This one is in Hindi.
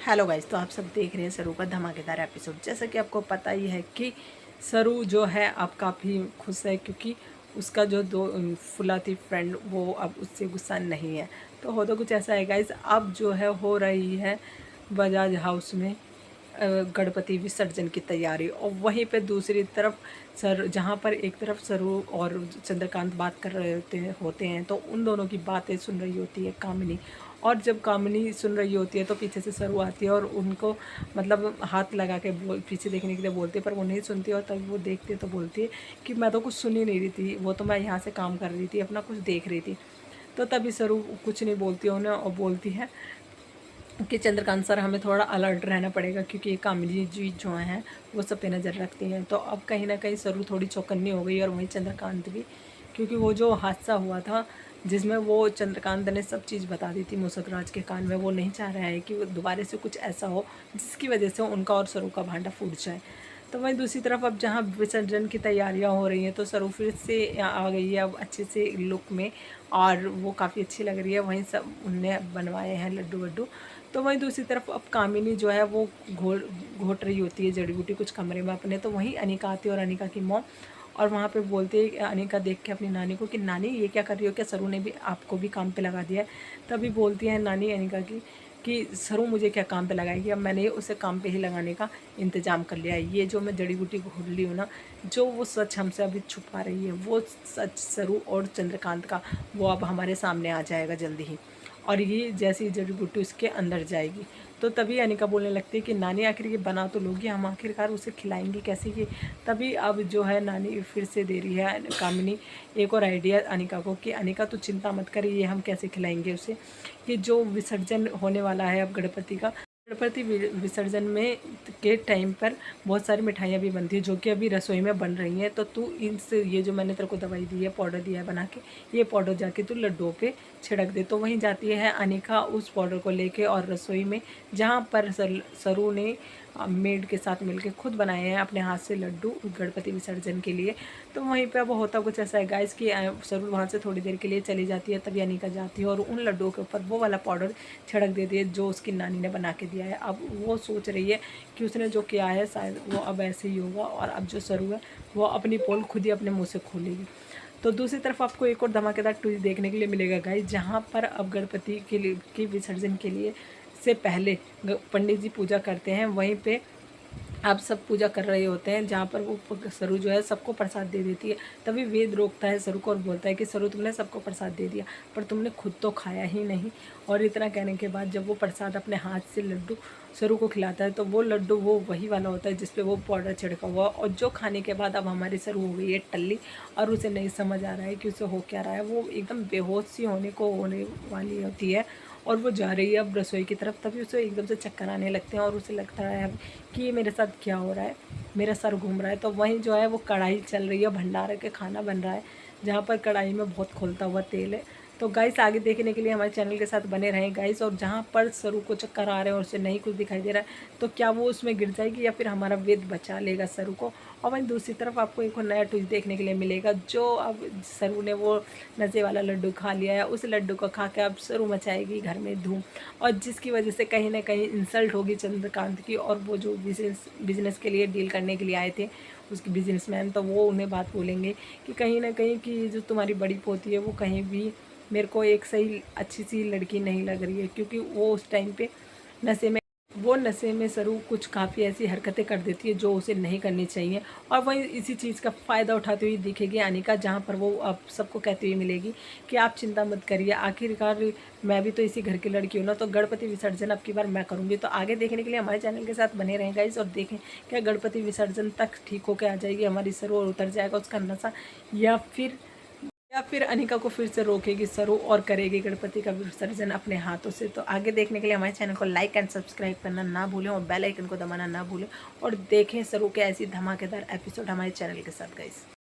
हेलो गाइस, तो आप सब देख रहे हैं सरू का धमाकेदार एपिसोड। जैसा कि आपको पता ही है कि सरू जो है अब काफ़ी खुश है, क्योंकि उसका जो दो फुलाती फ्रेंड वो अब उससे गुस्सा नहीं है। तो कुछ ऐसा है गाइस, अब जो है हो रही है बजाज हाउस में गणपति विसर्जन की तैयारी। और वहीं पे दूसरी तरफ जहाँ पर एक तरफ सरू और चंद्रकांत बात कर रहे होते हैं तो उन दोनों की बातें सुन रही होती है कामिनी। और जब कामिनी सुन रही होती है तो पीछे से सरू आती है और उनको मतलब हाथ लगा के पीछे देखने के लिए बोलती है, पर वो नहीं सुनती। और तब वो देखती है तो बोलती है कि मैं तो कुछ सुन ही नहीं रही थी, वो तो मैं यहाँ से काम कर रही थी, अपना कुछ देख रही थी। तो तभी सरू कुछ नहीं बोलती है उन्हें और बोलती है कि चंद्रकांत सर, हमें थोड़ा अलर्ट रहना पड़ेगा, क्योंकि ये कामिनी जी जो हैं वो सब पे नज़र रखती हैं। तो अब कहीं ना कहीं सरू थोड़ी चौकन्नी हो गई और वहीं चंद्रकांत भी, क्योंकि वो जो हादसा हुआ था जिसमें वो चंद्रकांत ने सब चीज़ बता दी थी मूसकराज के कान में, वो नहीं चाह रहा है कि वो दोबारा से कुछ ऐसा हो जिसकी वजह से उनका और सरू का भांडा फूट जाए। तो वहीं दूसरी तरफ अब जहाँ विसर्जन की तैयारियां हो रही हैं तो सरू फिर से आ गई है अब अच्छे से लुक में, और वो काफ़ी अच्छी लग रही है। वहीं सब उनने बनवाए हैं लड्डू वड्डू। तो वहीं दूसरी तरफ अब कामिनी जो है वो घोट रही होती है जड़ी बूटी कुछ कमरे में अपने। तो वहीं अनिका आती है और अनिका की मॉम, और वहाँ पे बोलते हैं अनिका देख के अपनी नानी को कि नानी ये क्या कर रही हो, क्या सरू ने भी आपको भी काम पे लगा दिया है। तभी बोलती है नानी अनिका की कि सरू मुझे क्या काम पे लगाएगी, अब मैंने उसे काम पे ही लगाने का इंतज़ाम कर लिया है। ये जो मैं जड़ी बूटी घोट ली हूँ ना, जो वो सच हमसे अभी छुपा रही है, वो सच सरू और चंद्रकांत का वो अब हमारे सामने आ जाएगा जल्दी ही। और ये जैसी जड़ी बूटी उसके अंदर जाएगी तो तभी अनिका बोलने लगती है कि नानी आखिर ये बना तो लोगी, हम आखिरकार उसे खिलाएंगे कैसे ये। तभी अब जो है नानी फिर से दे रही है कामिनी एक और आइडिया अनिका को कि अनिका तो चिंता मत करिए, ये हम कैसे खिलाएंगे उसे। कि जो विसर्जन होने वाला है अब गणपति का, गणपति विसर्जन में के टाइम पर बहुत सारी मिठाइयाँ भी बनती है जो कि अभी रसोई में बन रही हैं। तो तू इनसे ये जो मैंने तेरे को दवाई दी है, पाउडर दिया है बना के, ये पाउडर जाके तू लड्डुओं पे छिड़क दे। तो वहीं जाती है अनिका उस पाउडर को लेके और रसोई में, जहाँ पर सरू ने मेड के साथ मिलके खुद बनाए हैं अपने हाथ से लड्डू गणपति विसर्जन के लिए। तो वहीं पे अब होता कुछ ऐसा है गाइस कि सरू वहाँ से थोड़ी देर के लिए चली जाती है, तभी अनिका जाती है और उन लड्डुओं के ऊपर वो वाला पाउडर छिड़क देती है जो उसकी नानी ने बना के दिया है। अब वो सोच रही है कि उसने जो किया है शायद वो अब ऐसे ही होगा, और अब जो सरू है वो अपनी पोल खुद ही अपने मुँह से खोलेगी। तो दूसरी तरफ आपको एक और धमाकेदार ट्विस्ट देखने के लिए मिलेगा गाइस, जहाँ पर अब गणपति के लिए के विसर्जन के लिए से पहले पंडित जी पूजा करते हैं। वहीं पे आप सब पूजा कर रहे होते हैं, जहाँ पर वो सरू जो है सबको प्रसाद दे देती है। तभी वेद रोकता है सरू को और बोलता है कि सरू, तुमने सबको प्रसाद दे दिया पर तुमने खुद तो खाया ही नहीं। और इतना कहने के बाद जब वो प्रसाद अपने हाथ से लड्डू सरू को खिलाता है तो वो लड्डू वो वही वाला होता है जिसपे वो पाउडर छिड़का हुआ। और जो खाने के बाद अब हमारी सरू हो गई है टल्ली, और उसे नहीं समझ आ रहा है कि उसे हो क्या रहा है। वो एकदम बेहोश सी होने वाली होती है और वो जा रही है अब रसोई की तरफ। तभी उसे एकदम से चक्कर आने लगते हैं और उसे लगता है अब कि ये मेरे साथ क्या हो रहा है, मेरा सर घूम रहा है। तो वहीं जो है वो कढ़ाई चल रही है, भंडारे के खाना बन रहा है, जहाँ पर कढ़ाई में बहुत खोलता हुआ तेल है। तो गाइस आगे देखने के लिए हमारे चैनल के साथ बने रहें गाइस। और जहाँ पर सरू को चक्कर आ रहे हैं और उसे नहीं कुछ दिखाई दे रहा है तो क्या वो उसमें गिर जाएगी या फिर हमारा वेद बचा लेगा सरू को। और वहीं दूसरी तरफ आपको एक और नया ट्विस्ट देखने के लिए मिलेगा, जो अब सरू ने वो नशे वाला लड्डू खा लिया है, उस लड्डू को खा के अब सरू मचाएगी घर में धूम, और जिसकी वजह से कहीं ना कहीं इंसल्ट होगी चंद्रकांत की। और वो जो बिजनेस के लिए डील करने के लिए आए थे उसके बिजनेसमैन, तो वो उन्हें बात बोलेंगे कि कहीं ना कहीं कि जो तुम्हारी बड़ी पोती है वो कहीं भी मेरे को एक सही अच्छी सी लड़की नहीं लग रही है, क्योंकि वो उस टाइम पे नशे में नशे में सरू कुछ काफ़ी ऐसी हरकतें कर देती है जो उसे नहीं करनी चाहिए। और वही इसी चीज़ का फ़ायदा उठाते हुए दिखेगी अनिका, जहाँ पर वो अब सबको कहती हुई मिलेगी कि आप चिंता मत करिए, आखिरकार मैं भी तो इसी घर की लड़की हूँ ना, तो गणपति विसर्जन अब की बार मैं करूँगी। तो आगे देखने के लिए हमारे चैनल के साथ बने रहें गाइस और देखें क्या गणपति विसर्जन तक ठीक होकर आ जाएगी हमारी सरू और उतर जाएगा उसका नशा, या फिर अनिका को फिर से रोकेगी सरू और करेगी गणपति का विसर्जन अपने हाथों से। तो आगे देखने के लिए हमारे चैनल को लाइक एंड सब्सक्राइब करना ना भूलें और बेल आइकन को दबाना ना भूलें, और देखें सरू के ऐसी धमाकेदार एपिसोड हमारे चैनल के साथ गाइस।